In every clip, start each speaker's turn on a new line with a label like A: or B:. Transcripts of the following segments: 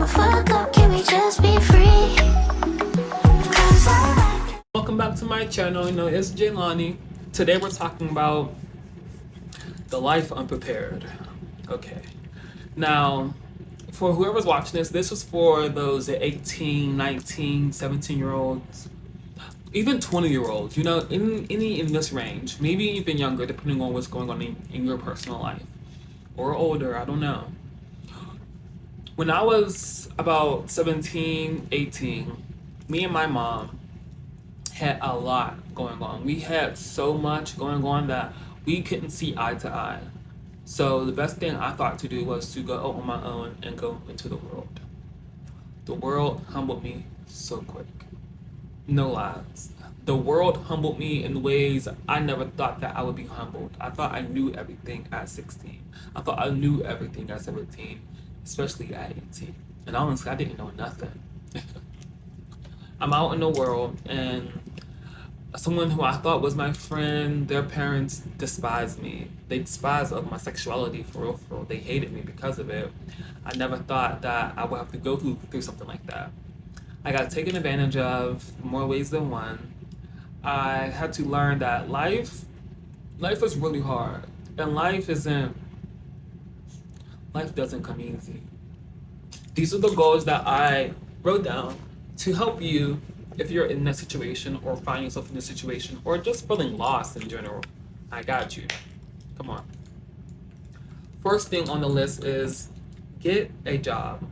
A: I'ma fuck up, can we just be free? 'Cause I like it.
B: Welcome back to my channel. It's Jah'Lani. Today we're talking about the life unprepared. Okay. Now, for whoever's watching this was for those 18, 19, 17-year-olds, even 20-year-olds, any in this range, maybe even younger, depending on what's going on in your personal life. Or older, I don't know. When I was about 17, 18, me and my mom had a lot going on. We had so much going on that we couldn't see eye to eye. So the best thing I thought to do was to go out on my own and go into the world. The world humbled me so quick. No lies. The world humbled me in ways I never thought that I would be humbled. I thought I knew everything at 16. I thought I knew everything at 17, especially at 18. And honestly, I didn't know nothing. I'm out in the world, and someone who I thought was my friend, their parents despised me. They despised of my sexuality, for real, for real. They hated me because of it. I never thought that I would have to go through something like that. I got taken advantage of more ways than one. I had to learn that life is really hard, and life doesn't come easy. These are the goals that I wrote down to help you if you're in that situation or find yourself in this situation or just feeling lost in general. I got you. Come on. First thing on the list is get a job.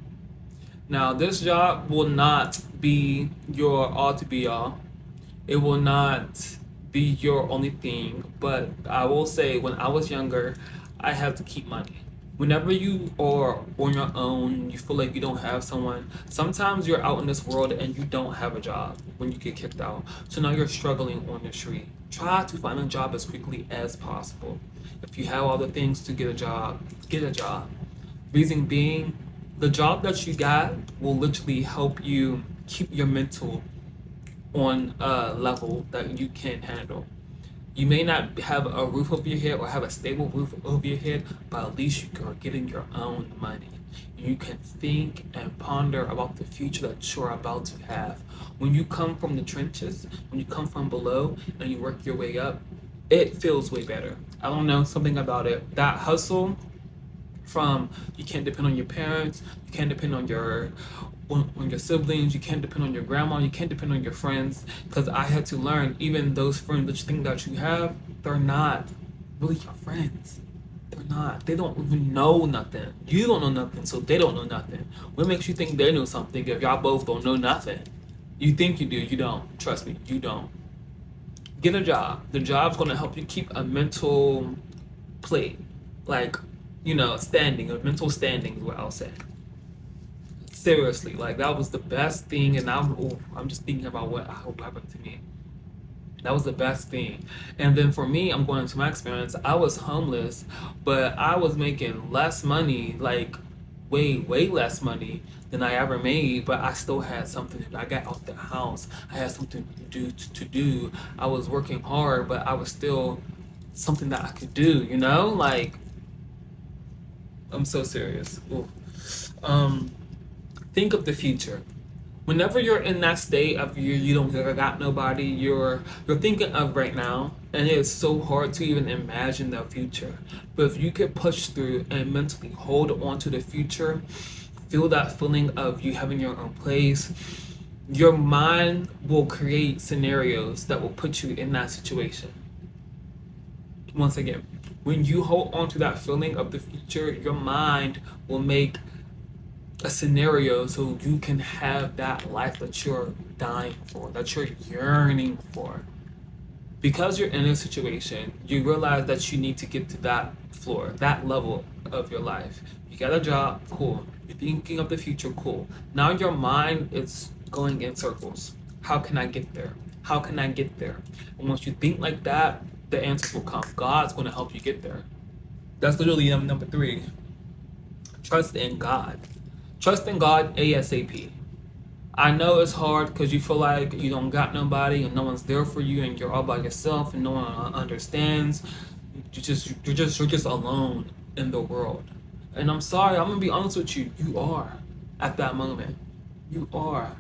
B: Now, this job will not be your all to be all. It will not be your only thing, but I will say when I was younger, I had to keep money. Whenever you are on your own, you feel like you don't have someone. Sometimes you're out in this world and you don't have a job when you get kicked out. So now you're struggling on the street. Try to find a job as quickly as possible. If you have all the things to get a job, get a job. Reason being, the job that you got will literally help you keep your mental on a level that you can handle. You may not have a roof over your head or have a stable roof over your head, but at least you are getting your own money. You can think and ponder about the future that you're about to have. When you come from the trenches, when you come from below and you work your way up, it feels way better. I don't know, something about it. That hustle from you can't depend on your parents, you can't depend on your siblings, you can't depend on your grandma, you can't depend on your friends, because I had to learn even those friends that you think that you have, they're not really your friends. They're not. They don't even know nothing. You don't know nothing, so they don't know nothing. What makes you think they know something if y'all both don't know nothing? You think you do, you don't. Trust me, you don't. Get a job. The job's gonna help you keep a mental plate. Like, standing, a mental standing is what I'll say. Seriously, like that was the best thing, and I'm just thinking about what I hope happened to me. That was the best thing. And then for me, I'm going into my experience. I was homeless, but I was making less money, like way less money than I ever made. But I still had something. I got out the house. I had something to do. I was working hard, but I was still something that I could do. Like I'm so serious. Ooh. Think of the future. Whenever you're in that state of you don't got nobody, you're thinking of right now, and it's so hard to even imagine the future. But if you could push through and mentally hold on to the future, feel that feeling of you having your own place, your mind will create scenarios that will put you in that situation. Once again, when you hold on to that feeling of the future, your mind will make a scenario so you can have that life that you're dying for, that you're yearning for. Because you're in a situation, you realize that you need to get to that floor, that level of your life. You got a job, cool. You're thinking of the future, cool. Now your mind is going in circles. How can I get there? How can I get there? And once you think like that, the answers will come. God's going to help you get there. That's literally number 3. Trust in God. Trust in God ASAP. I know it's hard because you feel like you don't got nobody and no one's there for you and you're all by yourself and no one understands. You're just alone in the world. And I'm sorry, I'm gonna be honest with you, you are. at that moment. You are.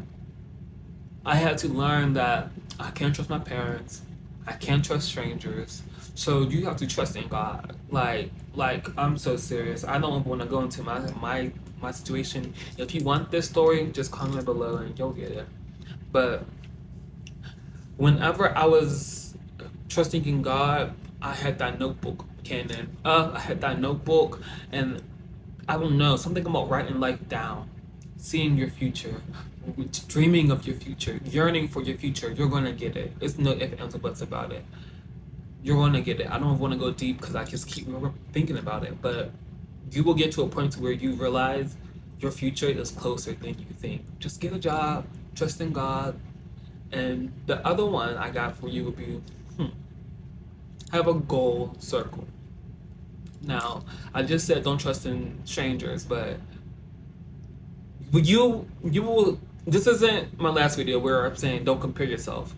B: I had to learn that I can't trust my parents. I can't trust strangers. So you have to trust in God. Like I'm so serious. I don't want to go into my situation. If you want this story, just comment below and you'll get it. But whenever I was trusting in God, I had that notebook, Canon. I had that notebook, and I don't know, something about writing life down, seeing your future, dreaming of your future, yearning for your future. You're gonna get it. It's no ifs, ands, or buts about it. You're gonna get it. I don't want to go deep because I just keep thinking about it, but you will get to a point where you realize your future is closer than you think. Just get a job, trust in God, and the other one I got for you would be have a goal circle. Now, I just said don't trust in strangers, but you will. This isn't my last video where I'm saying don't compare yourself.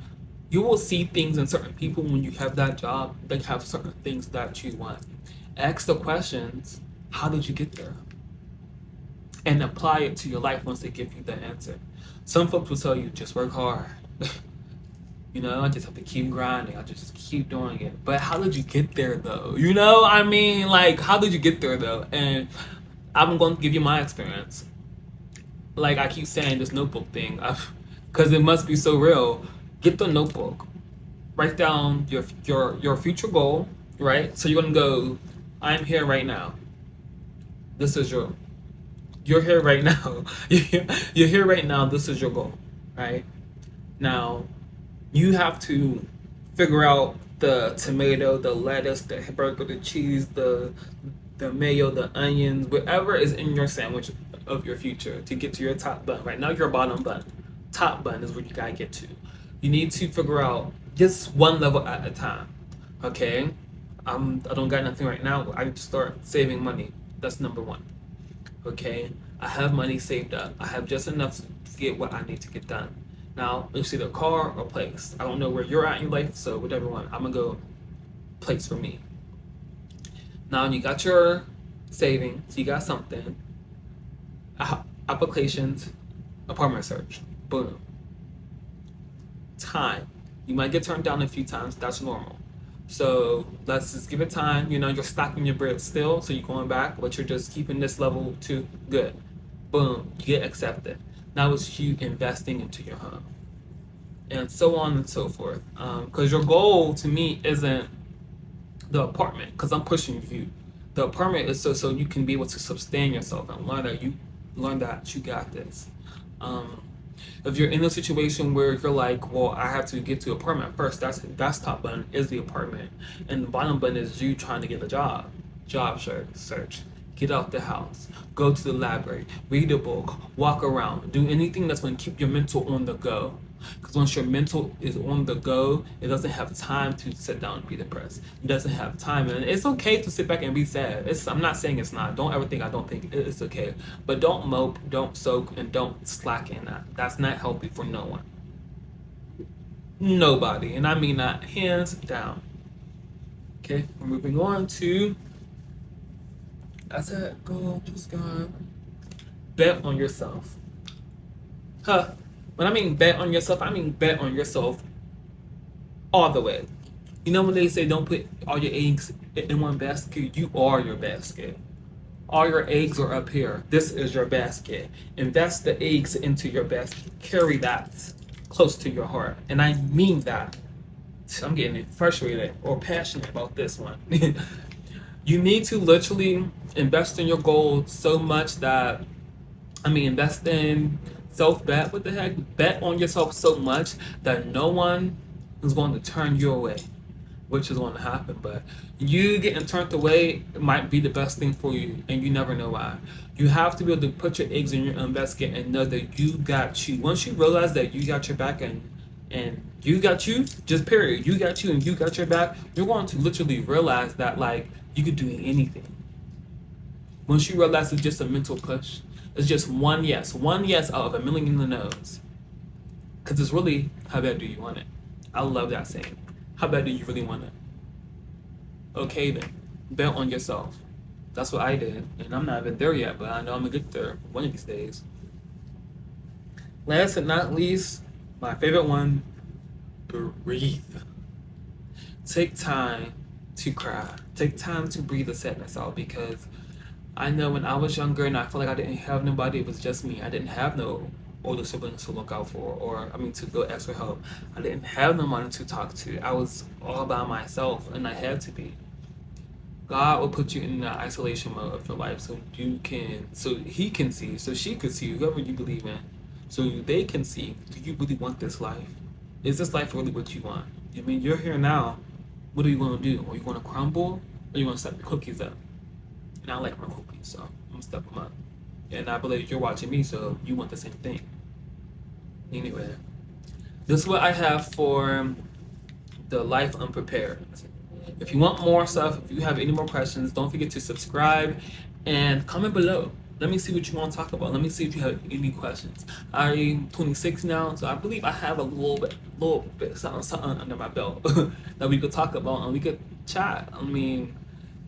B: You will see things in certain people when you have that job. They have certain things that you want. Ask the questions. How did you get there? And apply it to your life once they give you the answer. Some folks will tell you just work hard. You know, I just have to keep grinding. I just keep doing it. But how did you get there though? You know, I mean, like, how did you get there though? And I'm going to give you my experience. Like I keep saying this notebook thing, because it must be so real. Get the notebook. Write down your future goal, right? So you're gonna go, I'm here right now. This is you're here right now. You're here right now. This is your goal, right? Now, you have to figure out the tomato, the lettuce, the burger, the cheese, the mayo, the onions, whatever is in your sandwich of your future to get to your top bun. Right now, your bottom bun. Top bun is where you gotta get to. You need to figure out just one level at a time. Okay? I don't got nothing right now. I need to start saving money. That's number one. Okay? I have money saved up. I have just enough to get what I need to get done. Now, it's either car or place. I don't know where you're at in your life, so whatever one. I'm gonna go place for me. Now, you got your savings. You got something. Applications, apartment search. Boom. Time. You might get turned down a few times. That's normal. So let's just give it time. You know, you're stocking your bread still, so you're going back, but you're just keeping this level too good. Boom. You get accepted. Now it's you investing into your home, and so on and so forth. Because your goal to me isn't the apartment, because I'm pushing you. The apartment is so you can be able to sustain yourself and learn that you got this. If you're in a situation where you're like, well, I have to get to apartment first, that's top button is the apartment, and the bottom button is you trying to get a job search. Get out the house, go to the library, read a book, walk around, do anything that's going to keep your mental on the go. Because once your mental is on the go, it doesn't have time to sit down and be depressed. It doesn't have time, and it's okay to sit back and be sad. I'm not saying it's not. Don't ever think I don't think it's okay. But don't mope, don't soak, and don't slacken that. That's not healthy for no one. Nobody, and I mean that hands down. Okay, we're moving on to. I said, just go. Bet on yourself. When I mean bet on yourself, I mean bet on yourself all the way. You know when they say don't put all your eggs in one basket, you are your basket. All your eggs are up here. This is your basket. Invest the eggs into your basket. Carry that close to your heart. And I mean that. I'm getting frustrated or passionate about this one. You need to literally invest in your goals so much that, invest in self-bet. What the heck? Bet on yourself so much that no one is going to turn you away, which is going to happen. But you getting turned away might be the best thing for you, and you never know why. You have to be able to put your eggs in your own basket and know that you got you. Once you realize that you got your back and you got you, just period, you got you and you got your back, you're going to literally realize that, like, you could do anything. Once you realize it's just a mental push, it's just one yes out of a million in the nose. Because it's really, how bad do you want it? I love that saying. How bad do you really want it? Okay then, bet on yourself. That's what I did, and I'm not even there yet, but I know I'm gonna get there one of these days. Last but not least, my favorite one, breathe. Take time to cry. Take time to breathe the sadness out, because I know when I was younger and I felt like I didn't have nobody, it was just me. I didn't have no older siblings to look out for, or I mean to go ask for help. I didn't have no one to talk to. I was all by myself, and I had to be. God will put you in the isolation mode of your life so He can see, so she could see, whoever you believe in, so they can see, do you really want this life? Is this life really what you want? I mean, you're here now. What are you going to do? Are you going to crumble, or are you going to step the cookies up? And I like my cookies, so I'm going to step them up. And I believe you're watching me, so you want the same thing. Anyway, this is what I have for the life unprepared. If you want more stuff, if you have any more questions, don't forget to subscribe and comment below. Let me see what you want to talk about. Let me see if you have any questions. I'm 26 now, so I believe I have a little bit something under my belt that we could talk about and we could chat. I mean,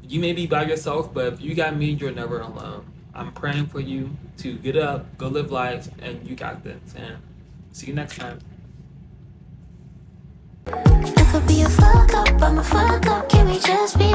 B: you may be by yourself, but if you got me, you're never alone. I'm praying for you to get up, go live life, and you got this. And see you next time.
A: I could be a fuck up, I'm a fuck up. Can we just be